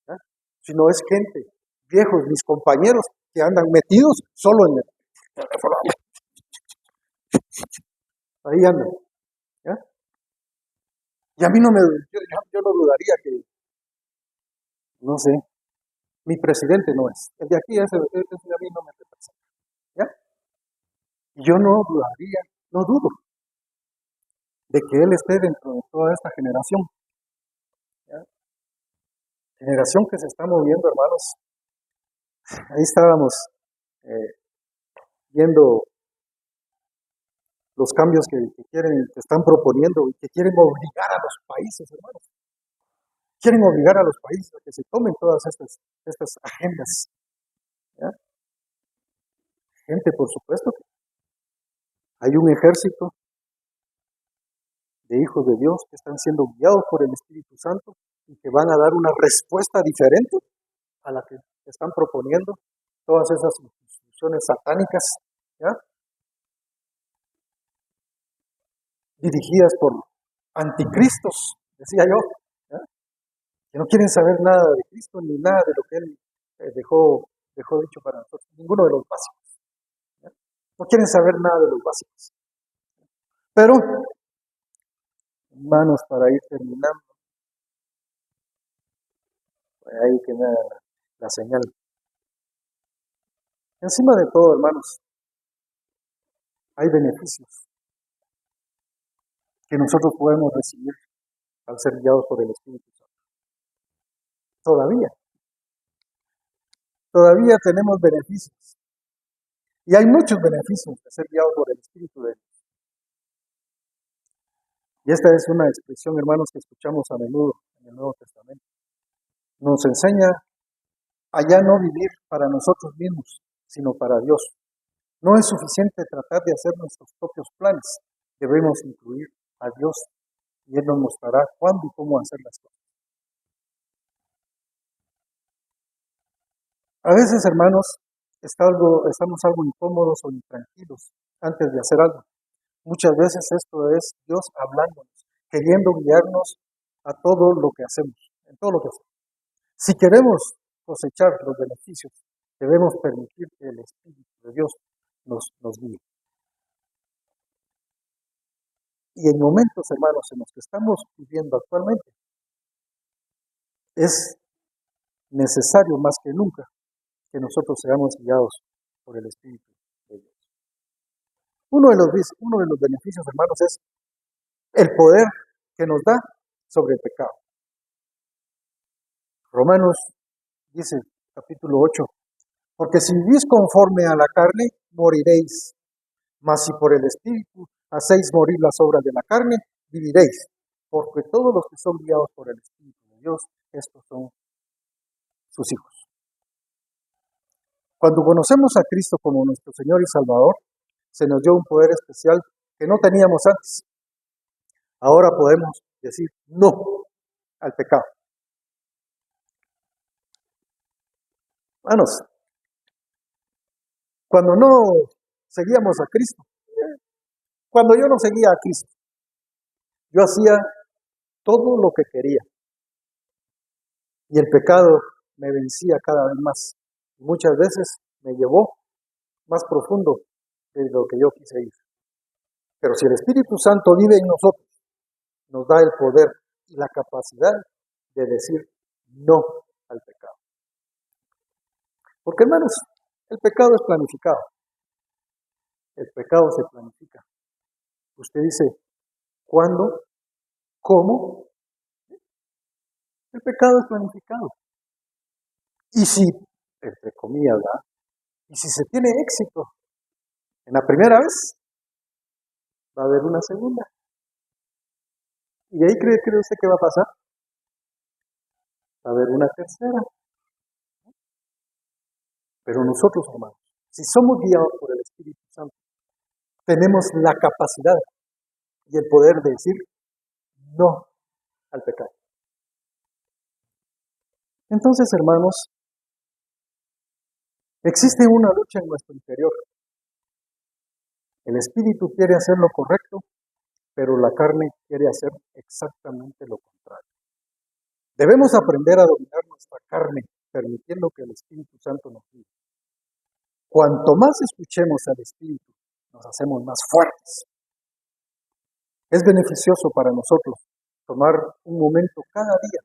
¿ya?, sino es gente, viejos, mis compañeros, que andan metidos solo en el teléfono. Ahí andan. ¿Ya? Y a mí yo no dudaría que, no sé, mi presidente no es. El de aquí, ese a mí no me representa. ¿Ya? Y yo no dudaría, no dudo de que él esté dentro de toda esta generación. ¿Ya? Generación que se está moviendo, hermanos. Ahí estábamos viendo los cambios que están proponiendo y que quieren obligar a los países, hermanos. Quieren obligar a los países a que se tomen todas estas agendas. ¿Ya? Gente, por supuesto, que hay un ejército de hijos de Dios que están siendo guiados por el Espíritu Santo y que van a dar una respuesta diferente a la que están proponiendo todas esas instituciones satánicas, ¿ya?, dirigidas por anticristos, decía yo, ¿ya?, que no quieren saber nada de Cristo ni nada de lo que Él dejó dicho para nosotros, ninguno de los básicos, ¿ya? No quieren saber nada de los básicos. Pero, hermanos, para ir terminando, ahí que me da la señal. Encima de todo, hermanos, hay beneficios que nosotros podemos recibir al ser guiados por el Espíritu Santo. Todavía tenemos beneficios. Y hay muchos beneficios de ser guiados por el Espíritu de Dios. Y esta es una expresión, hermanos, que escuchamos a menudo en el Nuevo Testamento. Nos enseña a ya no vivir para nosotros mismos, sino para Dios. No es suficiente tratar de hacer nuestros propios planes. Debemos incluir a Dios y Él nos mostrará cuándo y cómo hacer las cosas. A veces, hermanos, estamos algo incómodos o intranquilos antes de hacer algo. Muchas veces esto es Dios hablándonos, queriendo guiarnos a todo lo que hacemos, en todo lo que hacemos. Si queremos cosechar los beneficios, debemos permitir que el Espíritu de Dios nos guíe. Y en momentos, hermanos, en los que estamos viviendo actualmente, es necesario más que nunca que nosotros seamos guiados por el Espíritu de Dios. Uno de los beneficios, hermanos, es el poder que nos da sobre el pecado. Romanos dice, capítulo 8, porque si vivís conforme a la carne, moriréis, mas si por el Espíritu hacéis morir las obras de la carne, viviréis, porque todos los que son guiados por el Espíritu de Dios, estos son sus hijos. Cuando conocemos a Cristo como nuestro Señor y Salvador, se nos dio un poder especial que no teníamos antes. Ahora podemos decir no al pecado. Hermanos, cuando no seguíamos a Cristo. Cuando yo no seguía a Cristo, yo hacía todo lo que quería y el pecado me vencía cada vez más. Muchas veces me llevó más profundo de lo que yo quise ir. Pero si el Espíritu Santo vive en nosotros, nos da el poder y la capacidad de decir no al pecado. Porque, hermanos, el pecado es planificado. El pecado se planifica. Usted dice, ¿cuándo? ¿Cómo? El pecado es planificado. Y si, entre comillas, ¿verdad? Y si se tiene éxito en la primera vez, va a haber una segunda. ¿Y de ahí cree usted que va a pasar? Va a haber una tercera. Pero nosotros, hermanos, si somos guiados por el Espíritu Santo, tenemos la capacidad y el poder de decir no al pecado. Entonces, hermanos, existe una lucha en nuestro interior. El Espíritu quiere hacer lo correcto, pero la carne quiere hacer exactamente lo contrario. Debemos aprender a dominar nuestra carne, permitiendo que el Espíritu Santo nos guíe. Cuanto más escuchemos al Espíritu, nos hacemos más fuertes. Es beneficioso para nosotros tomar un momento cada día,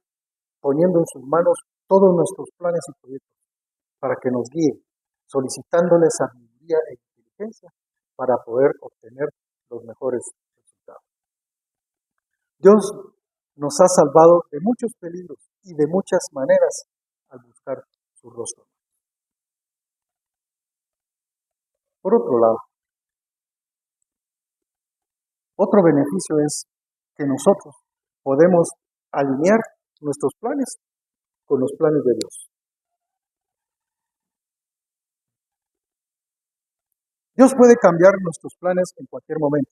poniendo en sus manos todos nuestros planes y proyectos, para que nos guíe, solicitándole sabiduría e inteligencia para poder obtener los mejores resultados. Dios nos ha salvado de muchos peligros y de muchas maneras al buscar su rostro. Por otro lado, otro beneficio es que nosotros podemos alinear nuestros planes con los planes de Dios. Dios puede cambiar nuestros planes en cualquier momento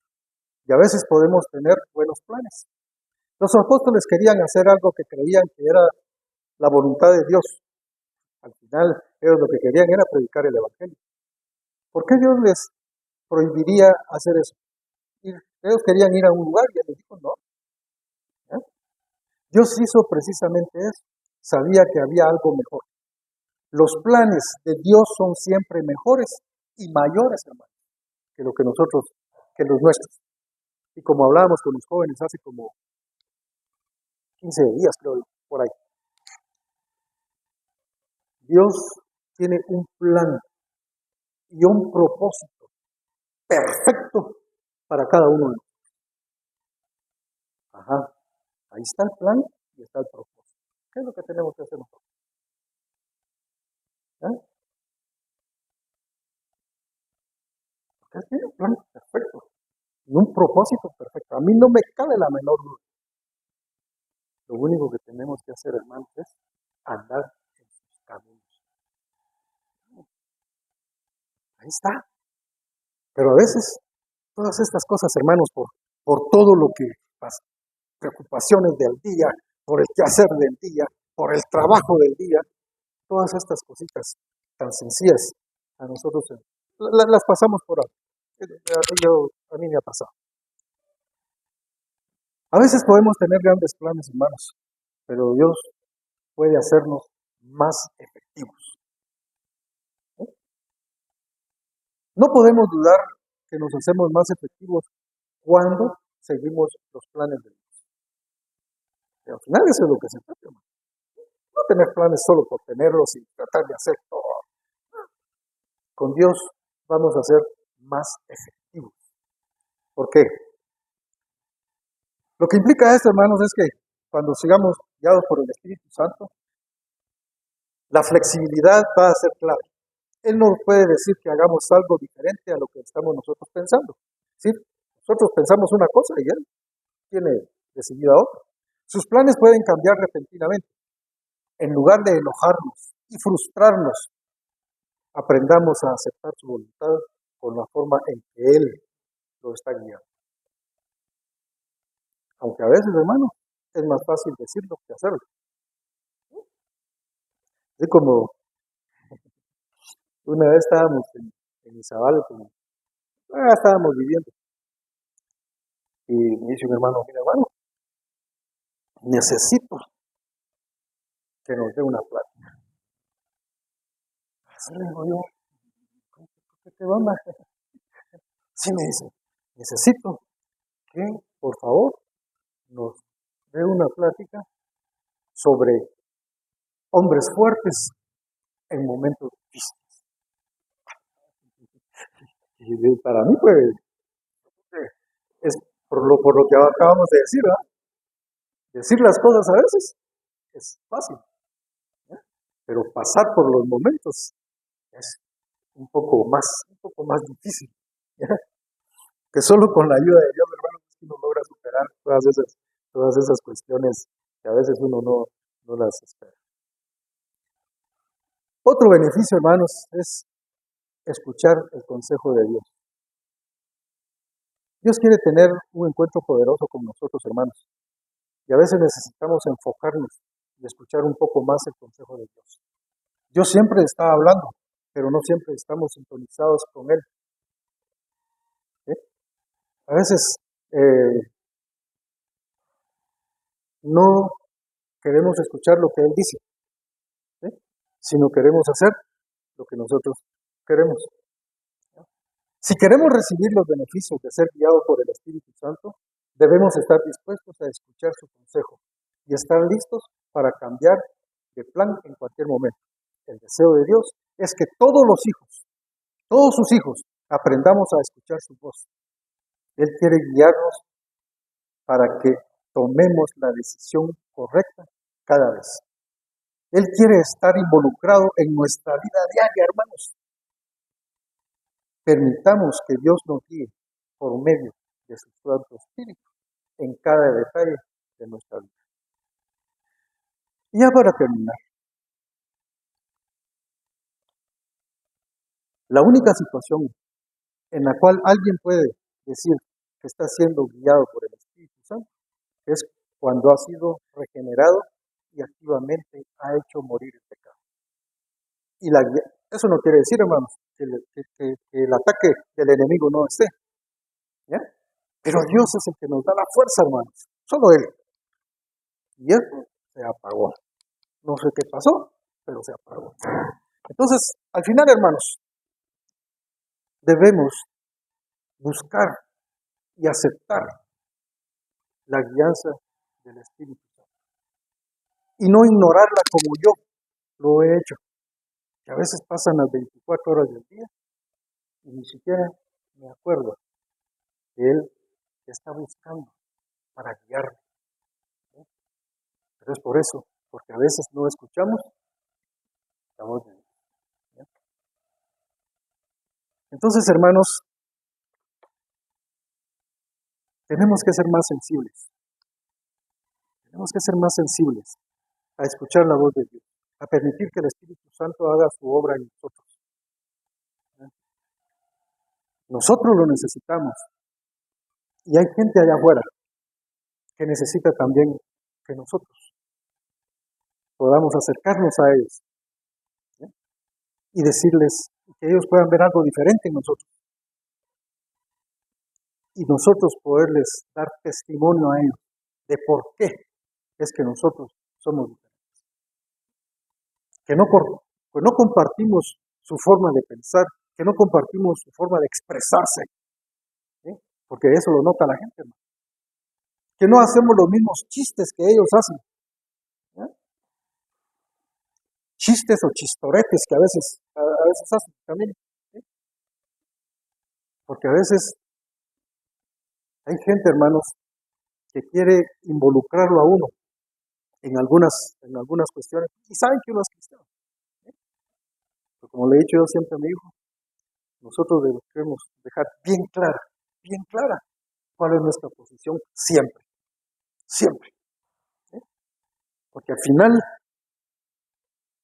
y a veces podemos tener buenos planes. Los apóstoles querían hacer algo que creían que era la voluntad de Dios. Al final, ellos lo que querían era predicar el Evangelio. ¿Por qué Dios les prohibiría hacer eso? Ellos querían ir a un lugar y Él les dijo no. Dios hizo precisamente eso. Sabía que había algo mejor. Los planes de Dios son siempre mejores y mayores, hermanos, que lo que nosotros, que los nuestros. Y como hablábamos con los jóvenes hace como 15 días, creo, por ahí. Dios tiene un plan y un propósito perfecto para cada uno de nosotros. Ajá. Ahí está el plan y está el propósito. ¿Qué es lo que tenemos que hacer nosotros? Porque Él tiene un plan perfecto y un propósito perfecto. A mí no me cabe la menor duda. Lo único que tenemos que hacer, hermanos, es andar en sus caminos. Ahí está. Pero a veces, todas estas cosas, hermanos, por todo lo que pasa, preocupaciones del día, por el quehacer del día, por el trabajo del día, todas estas cositas tan sencillas a nosotros las pasamos por alto. A mí me ha pasado. A veces podemos tener grandes planes, hermanos, pero Dios puede hacernos más efectivos. No podemos dudar que nos hacemos más efectivos cuando seguimos los planes de Dios. Pero al final eso es lo que se trata, hermano. No tener planes solo por tenerlos y tratar de hacer todo. Con Dios vamos a ser más efectivos. ¿Por qué? Lo que implica esto, hermanos, es que cuando sigamos guiados por el Espíritu Santo, la flexibilidad va a ser clave. Él no puede decir que hagamos algo diferente a lo que estamos nosotros pensando. ¿Sí? Nosotros pensamos una cosa y Él tiene decidida otra. Sus planes pueden cambiar repentinamente. En lugar de enojarnos y frustrarnos, aprendamos a aceptar su voluntad con la forma en que Él lo está guiando. Aunque a veces, hermano, es más fácil decirlo que hacerlo. Así como una vez estábamos en Izabal Estábamos viviendo. Y me dice un hermano, mira hermano, necesito que nos dé una plática. Así le digo yo, ¿qué onda? Sí me dice, necesito que por favor nos dé una plática sobre hombres fuertes en momentos difíciles. Y para mí, pues, es por lo que acabamos de decir, ¿verdad? Decir las cosas a veces es fácil, ¿eh? Pero pasar por los momentos es un poco más difícil, ¿ya? Que solo con la ayuda de Dios, hermano, es que uno logra superar todas esas cuestiones que a veces uno no las espera. Otro beneficio, hermanos, es escuchar el consejo de Dios. Dios quiere tener un encuentro poderoso con nosotros, hermanos. Y a veces necesitamos enfocarnos y escuchar un poco más el consejo de Dios. Dios siempre está hablando, pero no siempre estamos sintonizados con Él, ¿sí? A veces no queremos escuchar lo que Él dice, ¿sí? Sino queremos hacer lo que nosotros queremos. Si queremos recibir los beneficios de ser guiados por el Espíritu Santo, debemos estar dispuestos a escuchar su consejo y estar listos para cambiar de plan en cualquier momento. El deseo de Dios es que todos sus hijos, aprendamos a escuchar su voz. Él quiere guiarnos para que tomemos la decisión correcta cada vez. Él quiere estar involucrado en nuestra vida diaria, hermanos. Permitamos que Dios nos guíe por medio de su Santo Espíritu en cada detalle de nuestra vida. Y ya para terminar, la única situación en la cual alguien puede decir que está siendo guiado por el Espíritu Santo es cuando ha sido regenerado y activamente ha hecho morir el pecado. Y eso no quiere decir, hermanos, que el ataque del enemigo no esté, ¿ya? Pero Dios es el que nos da la fuerza, hermanos, solo Él. Y eso se apagó. No sé qué pasó, pero se apagó. Entonces, al final, hermanos, debemos buscar y aceptar la guianza del Espíritu Santo y no ignorarla como yo lo he hecho, que a veces pasan las 24 horas del día y ni siquiera me acuerdo que Él está buscando para guiarme, ¿sí? Pero es por eso, porque a veces no escuchamos la voz de Dios, ¿sí? Entonces, hermanos, tenemos que ser más sensibles. Tenemos que ser más sensibles a escuchar la voz de Dios, a permitir que el Espíritu Santo haga su obra en nosotros. Nosotros lo necesitamos. Y hay gente allá afuera que necesita también que nosotros podamos acercarnos a ellos, ¿sí? Y decirles que ellos puedan ver algo diferente en nosotros. Y nosotros poderles dar testimonio a ellos de por qué es que nosotros somos diferentes. Que no compartimos su forma de pensar, que no compartimos su forma de expresarse, ¿sí? Porque eso lo nota la gente, ¿no? Que no hacemos los mismos chistes que ellos hacen, ¿sí? Chistes o chistoretes que a veces hacen también, ¿sí? Porque a veces hay gente, hermanos, que quiere involucrarlo a uno en algunas cuestiones y saben que uno es cristiano, ¿sí? Pero como le he dicho yo siempre a mi hijo, nosotros debemos dejar bien clara cuál es nuestra posición siempre, siempre, ¿sí? Porque al final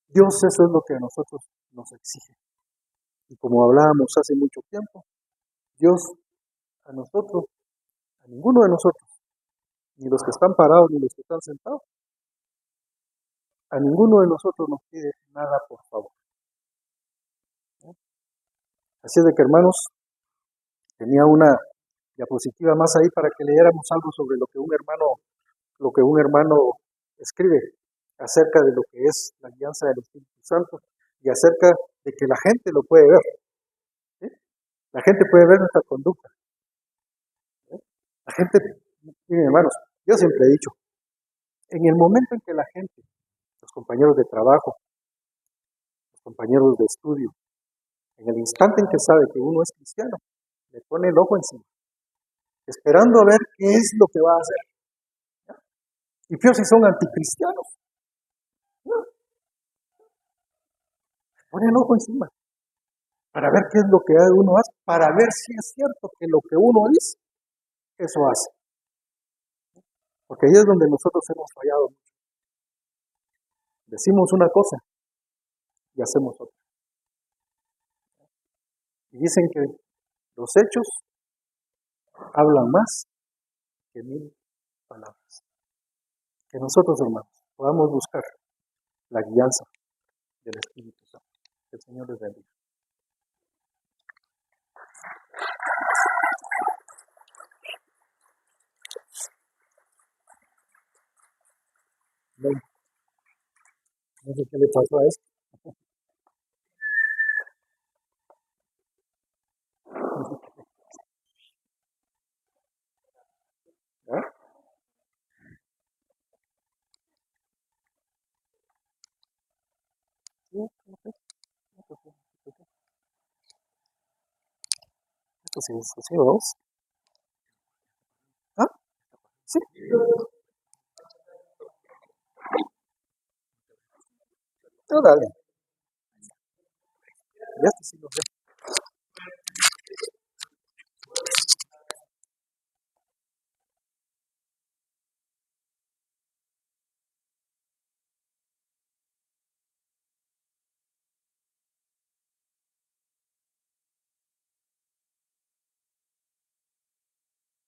Dios eso es lo que a nosotros nos exige. Y como hablábamos hace mucho tiempo, Dios a nosotros, a ninguno de nosotros, ni los que están parados ni los que están sentados, a ninguno de nosotros nos pide nada por favor, ¿sí? Así es de que, hermanos, Tenía una diapositiva más ahí para que leyéramos algo sobre lo que un hermano escribe acerca de lo que es la guianza del Espíritu Santo y acerca de que la gente lo puede ver. ¿Sí? La gente puede ver nuestra conducta. ¿Sí? La gente, miren hermanos, yo siempre he dicho, en el momento en que la gente, los compañeros de trabajo, los compañeros de estudio, en el instante en que sabe que uno es cristiano, le pone el ojo encima, esperando a ver qué es lo que va a hacer. ¿Ya? Y peor si son anticristianos, ¿ya? Le pone el ojo encima, para ver qué es lo que uno hace, para ver si es cierto que lo que uno dice, eso hace. Porque ahí es donde nosotros hemos fallado mucho. Decimos una cosa y hacemos otra. Y dicen que los hechos hablan más que 1000 palabras. Que nosotros, hermanos, podamos buscar la guianza del Espíritu Santo. Que el Señor les bendiga. Bueno, no sé qué le pasó a esto. ¿Ya? Sí, esto sí, esto sí, vamos. ¿Ah? Sí. No, dale. Ya esto sí lo sé.